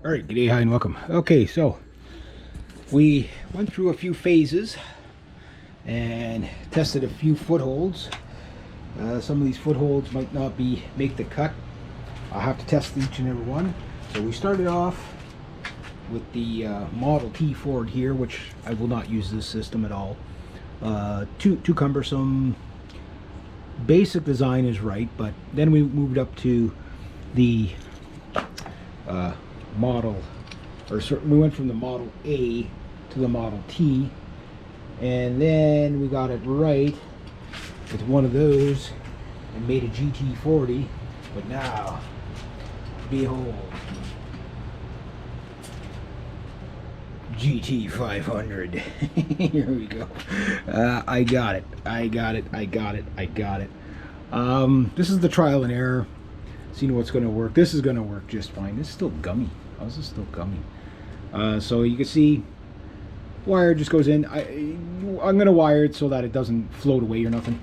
All right, g'day, hi, and welcome. Okay, so we went through a few phases and tested a few footholds. Some of these footholds might not make the cut. I'll have to test each and every one. So we started off with the Model T Ford here, which I will not use this system at all. Too cumbersome. Basic design is right, but then we moved up to the we went from the Model A to the Model T, and then we got it right with one of those and made a GT40. But now, behold, GT500. Here we go. I got it. This is the trial and error, seeing what's going to work. This is going to work just fine. This is still gummy. How is this still gummy? So you can see wire just goes in. I'm going to wire it so that it doesn't float away or nothing.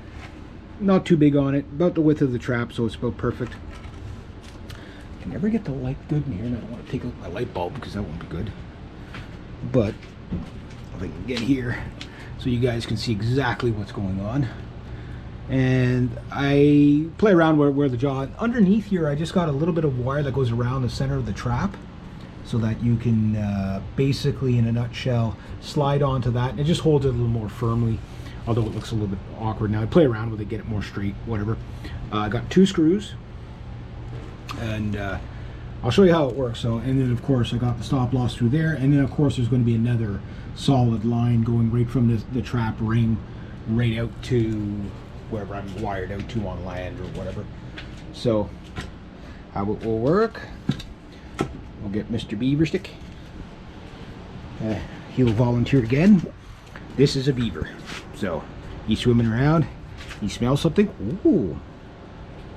Not too big on it, about the width of the trap, so it's about perfect. I can never get the light good in here, and I don't want to take out my light bulb because that won't be good. But if I can get here so you guys can see exactly what's going on. And I play around where the jaw, underneath here I just got a little bit of wire that goes around the center of the trap so that you can basically, in a nutshell, slide onto that, and it just holds it a little more firmly, although it looks a little bit awkward. Now I play around with it, get it more straight, whatever. I got 2 screws, and I'll show you how it works. So, and then of course I got the stop loss through there, and then of course there's going to be another solid line going right from the trap ring right out to wherever I'm wired out to on land or whatever. So how it will work, we'll get Mr. Beaver Stick. He'll volunteer again. This is a beaver, so he's swimming around, he smells something. Ooh,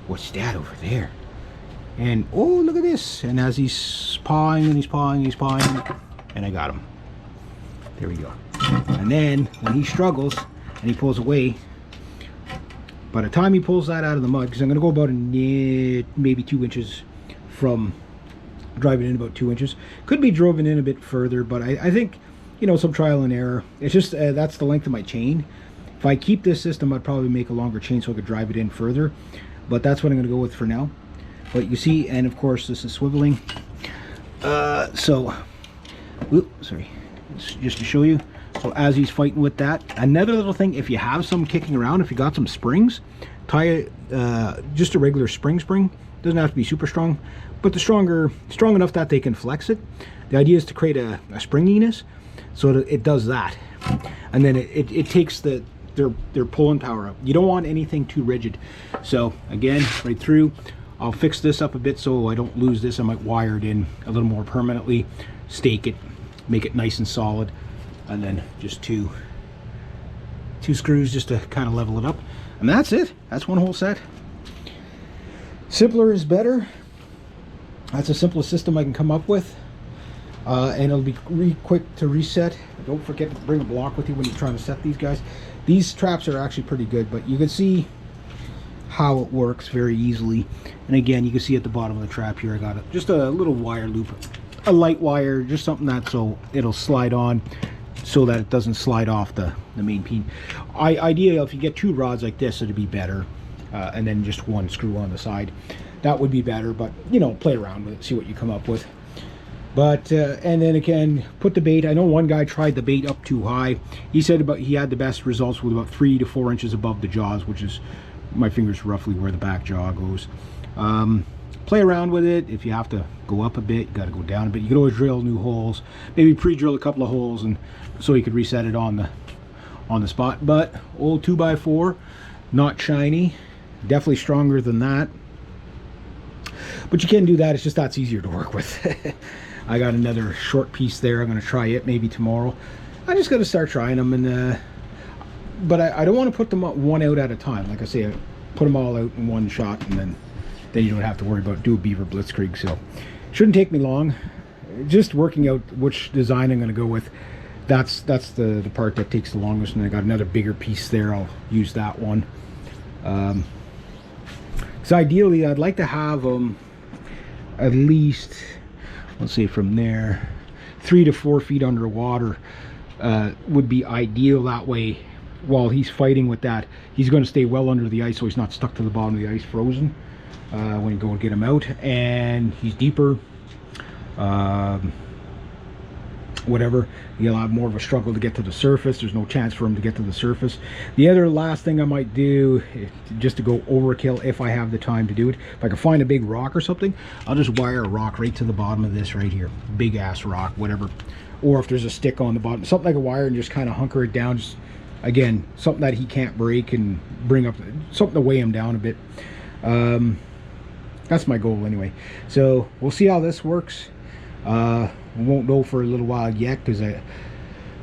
what's that over there? And oh, look at this. And as he's pawing and he's pawing, and I got him. There we go. And then when he struggles and he pulls away, by the time he pulls that out of the mud, because I'm going to go about maybe 2 inches from driving in, about 2 inches. Could be driven in a bit further, but I think, you know, some trial and error. It's just that's the length of my chain. If I keep this system, I'd probably make a longer chain so I could drive it in further. But that's what I'm going to go with for now. But you see, and of course this is swiveling. Sorry, just to show you. So as he's fighting with that, another little thing, if you have some kicking around, if you got some springs, tie just a regular spring. Doesn't have to be super strong, but strong enough that they can flex it. The idea is to create a springiness so that it does that, and then it takes their pulling power up. You don't want anything too rigid. So again, right through. I'll fix this up a bit so I don't lose this. I might wire it in a little more permanently, stake it, make it nice and solid, and then just two screws just to kind of level it up. And that's it. That's one whole set. Simpler is better. That's the simplest system I can come up with. And it'll be quick to reset. Don't forget to bring a block with you when you're trying to set these guys. These traps are actually pretty good, but you can see how it works very easily. And again, you can see at the bottom of the trap here, I got just a little wire loop, a light wire, just something that so it'll slide on so that it doesn't slide off the main pin. Ideally, if you get 2 rods like this, it'd be better, and then just 1 screw on the side. That would be better, but you know, play around with it, see what you come up with. But and then again, put the bait. I know one guy tried the bait up too high. He said he had the best results with about 3 to 4 inches above the jaws, which is my fingers roughly where the back jaw goes. Play around with it. If you have to go up a bit, you got to go down a bit. You can always drill new holes, maybe pre-drill a couple of holes, and so you could reset it on the spot. But old 2x4, not shiny, definitely stronger than that, but you can do that. It's just that's easier to work with. I got another short piece there. I'm going to try it maybe tomorrow. I just got to start trying them, and but I don't want to put them one out at a time. Like I say, I put them all out in one shot, and then you don't have to worry about do a beaver blitzkrieg. So shouldn't take me long. Just working out which design I'm going to go with. That's the part that takes the longest. And I got another bigger piece there. I'll use that one. So ideally, I'd like to have at least let's say from there, 3 to 4 feet underwater would be ideal. That way, while he's fighting with that, he's going to stay well under the ice, so he's not stuck to the bottom of the ice frozen when you go and get him out. And he's deeper, whatever, you'll have more of a struggle to get to the surface. There's no chance for him to get to the surface. The other last thing I might do, just to go overkill if I have the time to do it, if I can find a big rock or something, I'll just wire a rock right to the bottom of this right here, big ass rock, whatever. Or if there's a stick on the bottom, something like a wire, and just kind of hunker it down. Just, again, something that he can't break, and bring up something to weigh him down a bit. That's my goal anyway. So we'll see how this works. We won't know for a little while yet, because I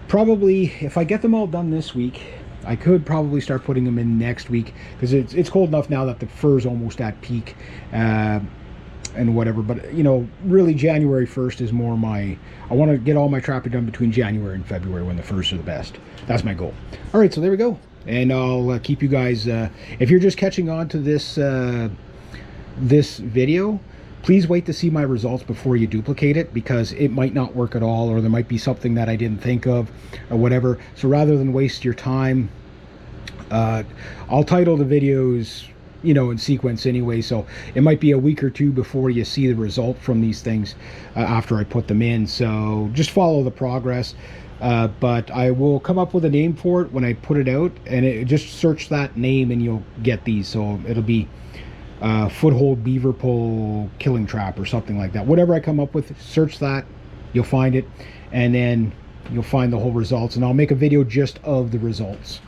probably, if I get them all done this week, I could probably start putting them in next week, because it's cold enough now that the fur's almost at peak, and whatever. But you know, really January 1st is more my, I want to get all my trapping done between January and February, when the furs are the best. That's my goal. All right, so there we go. And I'll keep you guys, if you're just catching on to this this video, please wait to see my results before you duplicate it, because it might not work at all, or there might be something that I didn't think of, or whatever. So rather than waste your time, I'll title the videos, you know, in sequence anyway, so it might be a week or two before you see the result from these things after I put them in. So just follow the progress. But I will come up with a name for it when I put it out, and just search that name and you'll get these. So it'll be foothold beaver pole killing trap or something like that. Whatever I come up with, search that, you'll find it, and then you'll find the whole results, and I'll make a video just of the results.